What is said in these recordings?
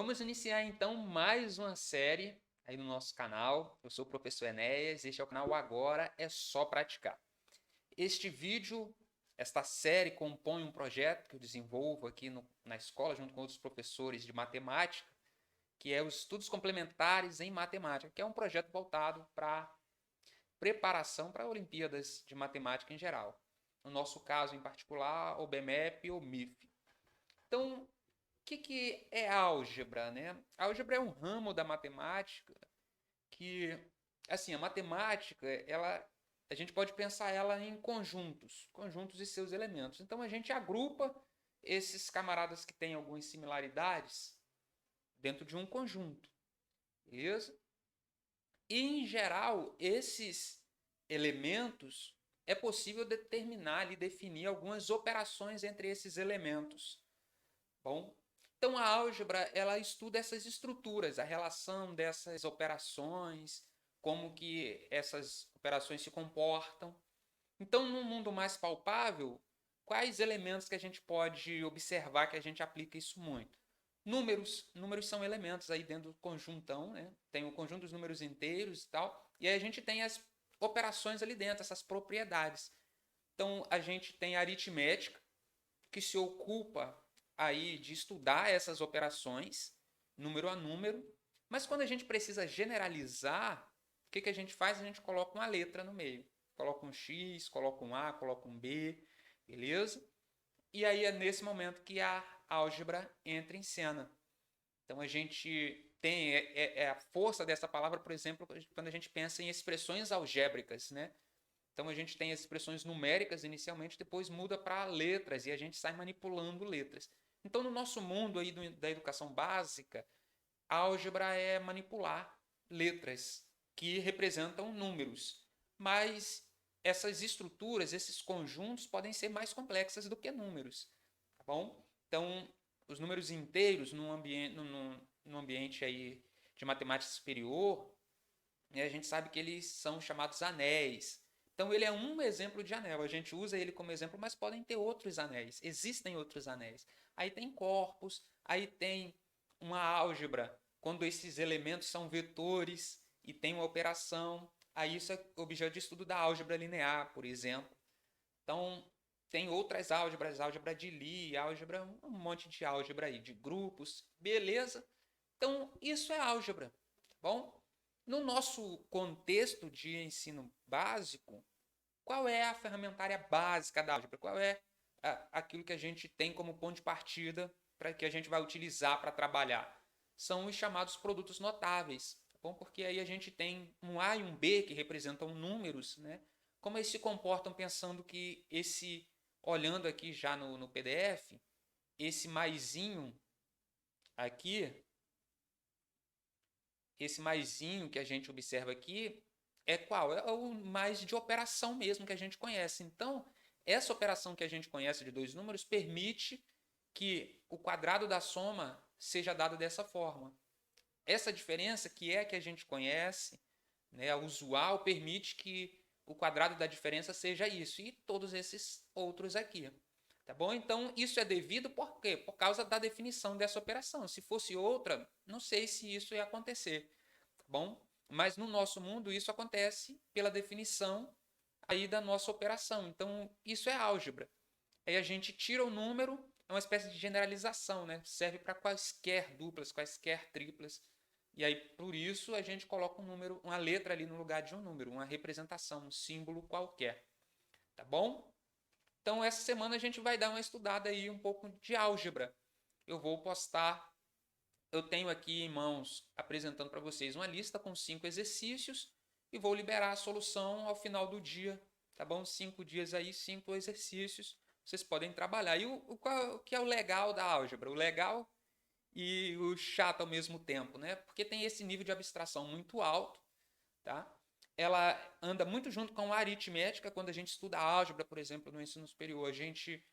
Vamos iniciar então mais uma série aí no nosso canal. Eu sou o professor Enéas, este é o canal Agora é Só Praticar. Este vídeo, esta série compõe um projeto que eu desenvolvo aqui na escola junto com outros professores de matemática, que é os Estudos Complementares em Matemática, que é um projeto voltado para preparação para Olimpíadas de Matemática em geral. No nosso caso em particular, o BMEP ou MIF. Então, o que é álgebra, né? A álgebra é um ramo da matemática que, assim, a matemática, a gente pode pensar ela em conjuntos e seus elementos. Então a gente agrupa esses camaradas que têm algumas similaridades dentro de um conjunto, beleza? E em geral, esses elementos é possível determinar e definir algumas operações entre esses elementos. Bom, então a álgebra ela estuda essas estruturas, a relação dessas operações, como que essas operações se comportam. Então, no mundo mais palpável, quais elementos que a gente pode observar que a gente aplica isso muito? Números são elementos aí dentro do conjuntão, né? Tem o conjunto dos números inteiros e tal, e aí a gente tem as operações ali dentro, essas propriedades. Então, a gente tem a aritmética, que se ocupa aí de estudar essas operações, número a número, mas quando a gente precisa generalizar, o que a gente faz? A gente coloca uma letra no meio. Coloca um X, coloca um A, coloca um B, beleza? E aí é nesse momento que a álgebra entra em cena. Então a gente tem a força dessa palavra, por exemplo, quando a gente pensa em expressões algébricas, né? Então a gente tem as expressões numéricas inicialmente, depois muda para letras e a gente sai manipulando letras. Então no nosso mundo aí da educação básica, a álgebra é manipular letras que representam números. Mas essas estruturas, esses conjuntos podem ser mais complexas do que números, tá bom? Então os números inteiros num ambiente aí de matemática superior, e a gente sabe que eles são chamados anéis. Então ele é um exemplo de anel. A gente usa ele como exemplo, mas podem ter outros anéis. Existem outros anéis. Aí tem corpos, aí tem uma álgebra, quando esses elementos são vetores e tem uma operação. Aí isso é objeto de estudo da álgebra linear, por exemplo. Então tem outras álgebras, álgebra de Lie, álgebra, um monte de álgebra aí, de grupos, beleza? Então isso é álgebra, tá bom? No nosso contexto de ensino básico, qual é a ferramentária básica da álgebra? Qual é aquilo que a gente tem como ponto de partida para que a gente vai utilizar para trabalhar? São os chamados produtos notáveis, tá bom? Porque aí a gente tem um A e um B que representam números, né? Como eles se comportam pensando que olhando aqui já no PDF, esse maisinho aqui, esse maisinho que a gente observa aqui é qual? É o mais de operação mesmo que a gente conhece. Então, essa operação que a gente conhece de dois números permite que o quadrado da soma seja dado dessa forma. Essa diferença, que é a que a gente conhece, né, a usual, permite que o quadrado da diferença seja isso. E todos esses outros aqui. Tá bom? Então, isso é devido por quê? Por causa da definição dessa operação. Se fosse outra, não sei se isso ia acontecer. Tá bom? Mas no nosso mundo, isso acontece pela definição aí da nossa operação. Então, isso é álgebra. Aí a gente tira o número, é uma espécie de generalização, né? Serve para quaisquer duplas, quaisquer triplas. E aí, por isso, a gente coloca um número, uma letra ali no lugar de um número, uma representação, um símbolo qualquer. Tá bom? Então, essa semana a gente vai dar uma estudada aí um pouco de álgebra. Eu vou postar, eu tenho aqui em mãos, apresentando para vocês uma lista com 5 exercícios e vou liberar a solução ao final do dia, tá bom? 5 dias aí, 5 exercícios, vocês podem trabalhar. E o que é o legal da álgebra? O legal e o chato ao mesmo tempo, né? Porque tem esse nível de abstração muito alto, tá? Ela anda muito junto com a aritmética. Quando a gente estuda álgebra, por exemplo, no ensino superior, a gente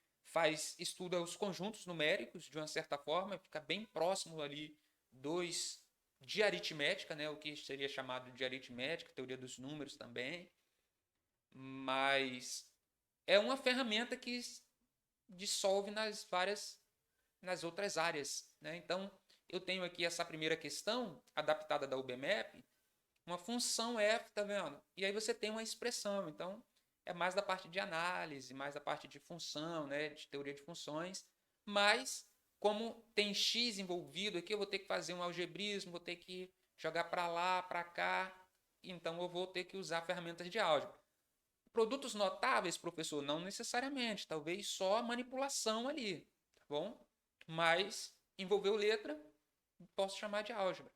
estuda os conjuntos numéricos de uma certa forma, fica bem próximo ali dos de aritmética, né? O que seria chamado de aritmética, teoria dos números também, mas é uma ferramenta que dissolve nas outras áreas, né? Então eu tenho aqui essa primeira questão, adaptada da UBMAP, uma função f, tá vendo? E aí você tem uma expressão. Então, é mais da parte de análise, mais da parte de função, né? De teoria de funções. Mas, como tem x envolvido aqui, eu vou ter que fazer um algebrismo, vou ter que jogar para lá, para cá. Então, eu vou ter que usar ferramentas de álgebra. Produtos notáveis, professor? Não necessariamente. Talvez só a manipulação ali, tá bom? Mas, envolveu letra, posso chamar de álgebra.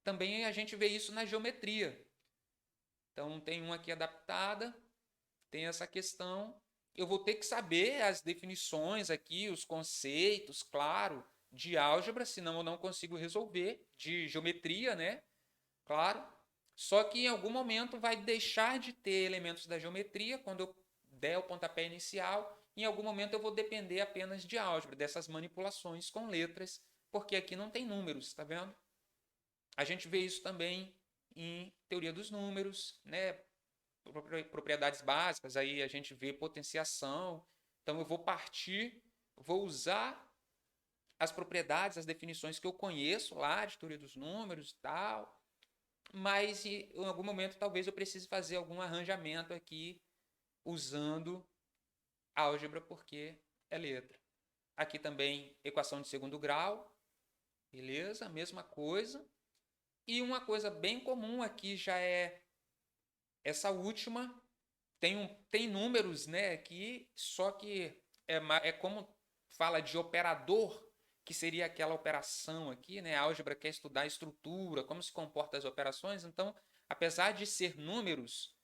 Também a gente vê isso na geometria. Então, tem uma aqui adaptada, tem essa questão. Eu vou ter que saber as definições aqui, os conceitos, claro, de álgebra, senão eu não consigo resolver, de geometria, né? Claro. Só que em algum momento vai deixar de ter elementos da geometria, quando eu der o pontapé inicial, em algum momento eu vou depender apenas de álgebra, dessas manipulações com letras, porque aqui não tem números, tá vendo? A gente vê isso também em teoria dos números, né? Propriedades básicas, aí a gente vê potenciação. Então eu vou partir, vou usar as propriedades, as definições que eu conheço lá de teoria dos números e tal, mas em algum momento talvez eu precise fazer algum arranjamento aqui usando álgebra porque é letra. Aqui também equação de segundo grau, beleza? Mesma coisa. E uma coisa bem comum aqui já é essa última, tem números, né, aqui, só que é como fala de operador, que seria aquela operação aqui, né? A álgebra quer estudar a estrutura, como se comportam as operações. Então, apesar de ser números,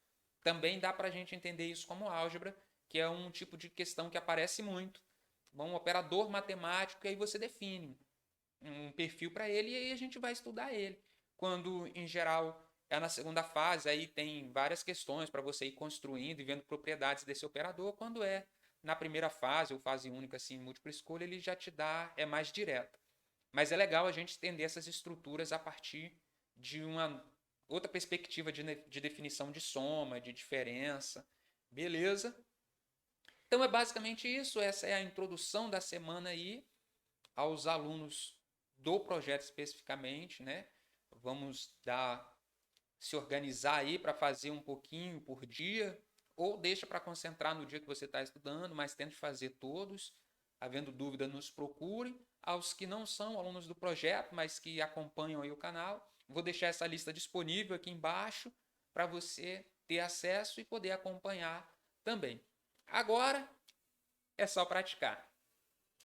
também dá para a gente entender isso como álgebra, que é um tipo de questão que aparece muito. Um operador matemático, e aí você define um perfil para ele e aí a gente vai estudar ele. Quando, em geral, é na segunda fase, aí tem várias questões para você ir construindo e vendo propriedades desse operador. Quando é na primeira fase, ou fase única, assim, múltipla escolha, ele já te dá, é mais direto. Mas é legal a gente entender essas estruturas a partir de uma outra perspectiva de definição de soma, de diferença. Beleza? Então é basicamente isso. Essa é a introdução da semana aí aos alunos do projeto especificamente, né? Vamos se organizar aí para fazer um pouquinho por dia, ou deixa para concentrar no dia que você está estudando, mas tente fazer todos. Havendo dúvida, nos procure. Aos que não são alunos do projeto, mas que acompanham aí o canal, vou deixar essa lista disponível aqui embaixo para você ter acesso e poder acompanhar também. Agora é só praticar.